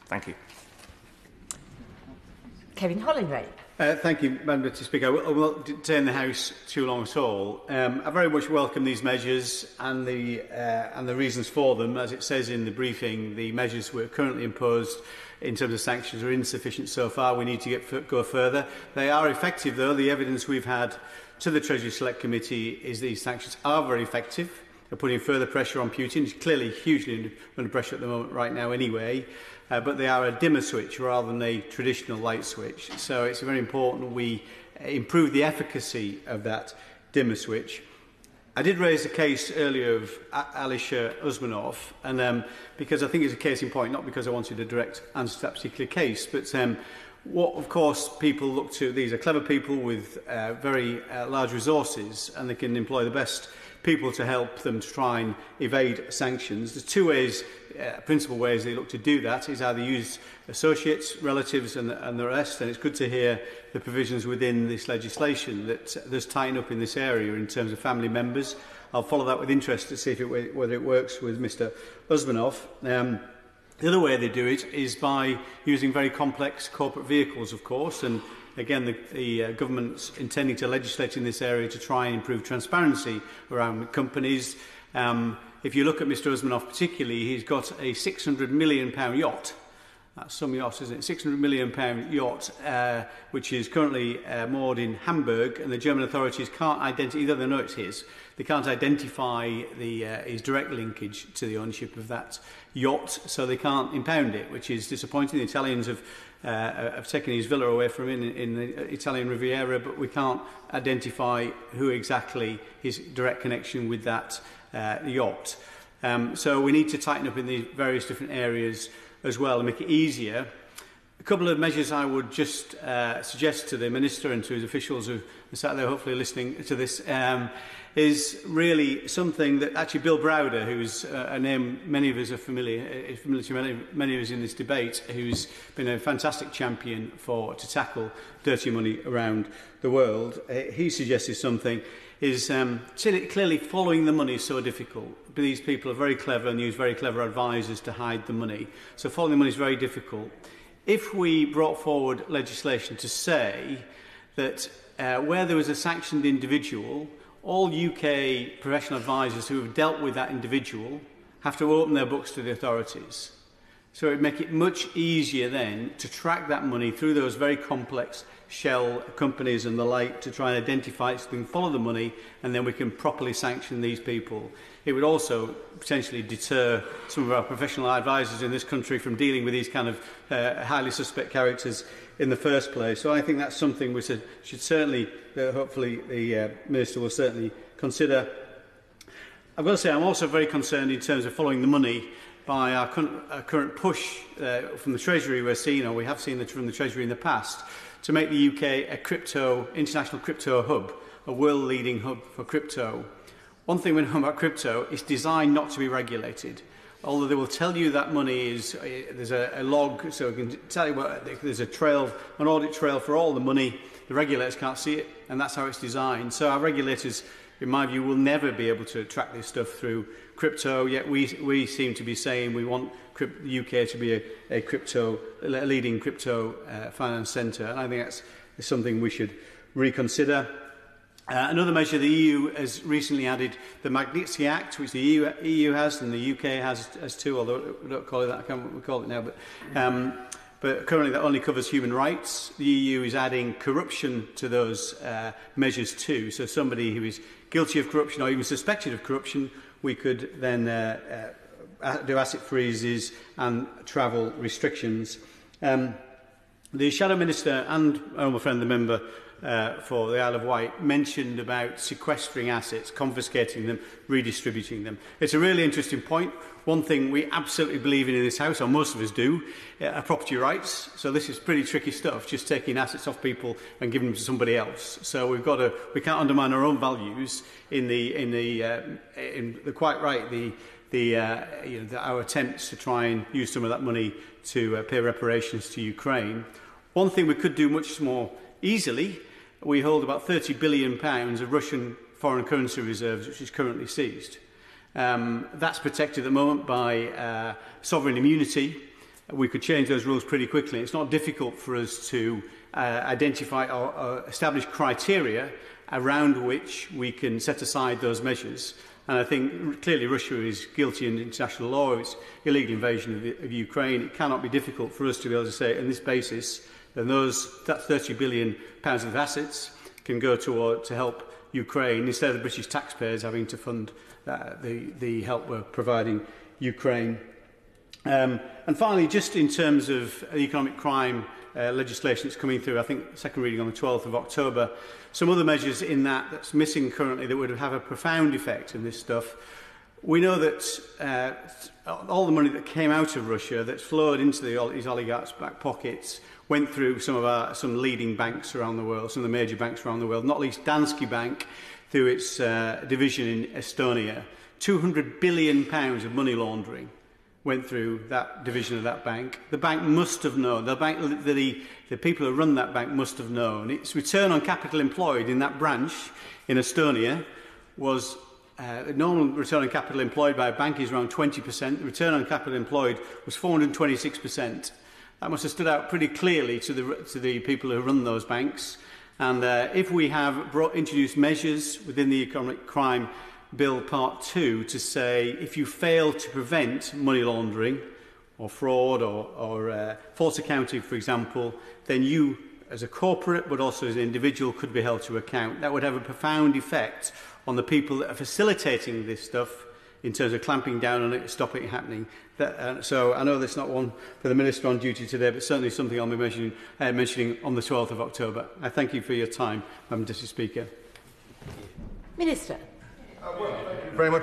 Thank you. Kevin Hollingray. Thank you, Madam Speaker. I won't detain the House too long at all. I very much welcome these measures and the reasons for them. As it says in the briefing, the measures were currently imposed in terms of sanctions are insufficient so far. We need to go further. They are effective, though. The evidence we've had to the Treasury Select Committee is these sanctions are very effective. They're putting further pressure on Putin. He's clearly hugely under pressure at the moment right now anyway. But they are a dimmer switch rather than a traditional light switch. So it's very important we improve the efficacy of that dimmer switch. I did raise the case earlier of Alisher Usmanov, and because I think it's a case in point, not because I wanted a direct answer to that particular case, but what, of course, people look to, these are clever people with very large resources, and they can employ the best people to help them to try and evade sanctions. There's two ways, principal ways they look to do that, is either use associates, relatives and the rest, and it's good to hear the provisions within this legislation that there's tighten up in this area in terms of family members. I'll follow that with interest to see if whether it works with Mr Usmanov. The other way they do it is by using very complex corporate vehicles, of course, and again, the government's intending to legislate in this area to try and improve transparency around companies. If you look at Mr Usmanov particularly, he's got a £600 million yacht. That's some yacht, isn't it? £600 million yacht, which is currently moored in Hamburg, and the German authorities can't identify, either they know it's his, they can't identify his direct linkage to the ownership of that yacht, so they can't impound it, which is disappointing. The Italians have taken his villa away from him in the Italian Riviera, but we can't identify who exactly his direct connection with that yacht. So we need to tighten up in these various different areas as well and make it easier. A couple of measures I would just suggest to the Minister and to his officials who are sat there hopefully listening to this is really something that actually Bill Browder, who's a name many of us are familiar to many of us in this debate, who's been a fantastic champion to tackle dirty money around the world. He suggested something is clearly following the money is so difficult. These people are very clever and use very clever advisors to hide the money. So following the money is very difficult. If we brought forward legislation to say that where there was a sanctioned individual, all UK professional advisors who have dealt with that individual have to open their books to the authorities. So it would make it much easier then to track that money through those very complex shell companies and the like to try and identify it so we can follow the money and then we can properly sanction these people. It would also potentially deter some of our professional advisors in this country from dealing with these kind of highly suspect characters in the first place. So I think that's something which should certainly, hopefully the Minister will certainly consider. I've got to say I'm also very concerned in terms of following the money by our current push from the Treasury we're seeing, or we have seen from the Treasury in the past, to make the UK a international crypto hub, a world-leading hub for crypto. One thing we know about crypto, it's designed not to be regulated. Although they will tell you that money is, there's a log, so we can tell you there's an audit trail for all the money. The regulators can't see it, and that's how it's designed. So our regulators, in my view, will never be able to track this stuff through crypto, yet we seem to be saying we want the UK to be a leading crypto finance centre, and I think that's something we should reconsider. Another measure, the EU has recently added the Magnitsky Act, which the EU has and the UK has too, although we don't call it that, I can't remember what we call it now, but currently that only covers human rights. The EU is adding corruption to those measures too, so somebody who is guilty of corruption or even suspected of corruption, we could then do asset freezes and travel restrictions. The Shadow Minister and honourable friend, the member for the Isle of Wight, mentioned about sequestering assets, confiscating them, redistributing them. It's a really interesting point. One thing we absolutely believe in this House, or most of us do, are property rights. So this is pretty tricky stuff, just taking assets off people and giving them to somebody else. So we can't undermine our own values quite right, our attempts to try and use some of that money to pay reparations to Ukraine. One thing we could do much more easily, we hold about £30 billion of Russian foreign currency reserves, which is currently seized. That's protected at the moment by sovereign immunity. we could change those rules pretty quickly. It's not difficult for us to identify or establish criteria around which we can set aside those measures. And I think clearly Russia is guilty in international law of its illegal invasion of Ukraine. It cannot be difficult for us to be able to say, on this basis, that that £30 billion of assets can go to help Ukraine instead of British taxpayers having to fund the help we're providing Ukraine. And finally, just in terms of economic crime legislation that's coming through, I think second reading on the 12th of October, some other measures in that's missing currently that would have a profound effect in this stuff. We know that all the money that came out of Russia that's flowed into these oligarchs' back pockets went through some leading banks around the world, some of the major banks around the world, not least Danske Bank through its division in Estonia. £200 billion of money laundering went through that division of that bank. The bank must have known, the people who run that bank must have known. Its return on capital employed in that branch in Estonia was, normal return on capital employed by a bank is around 20%. The return on capital employed was 426%. That must have stood out pretty clearly to the people who run those banks. And if we have introduced measures within the economic crime Bill Part 2 to say if you fail to prevent money laundering or fraud or false accounting, for example, then you as a corporate but also as an individual could be held to account. That would have a profound effect on the people that are facilitating this stuff in terms of clamping down on it, stopping it happening. So I know that's not one for the Minister on duty today, but certainly something I'll be mentioning on the 12th of October. I thank you for your time, Madam Deputy Speaker. Minister. Well, thank you very much.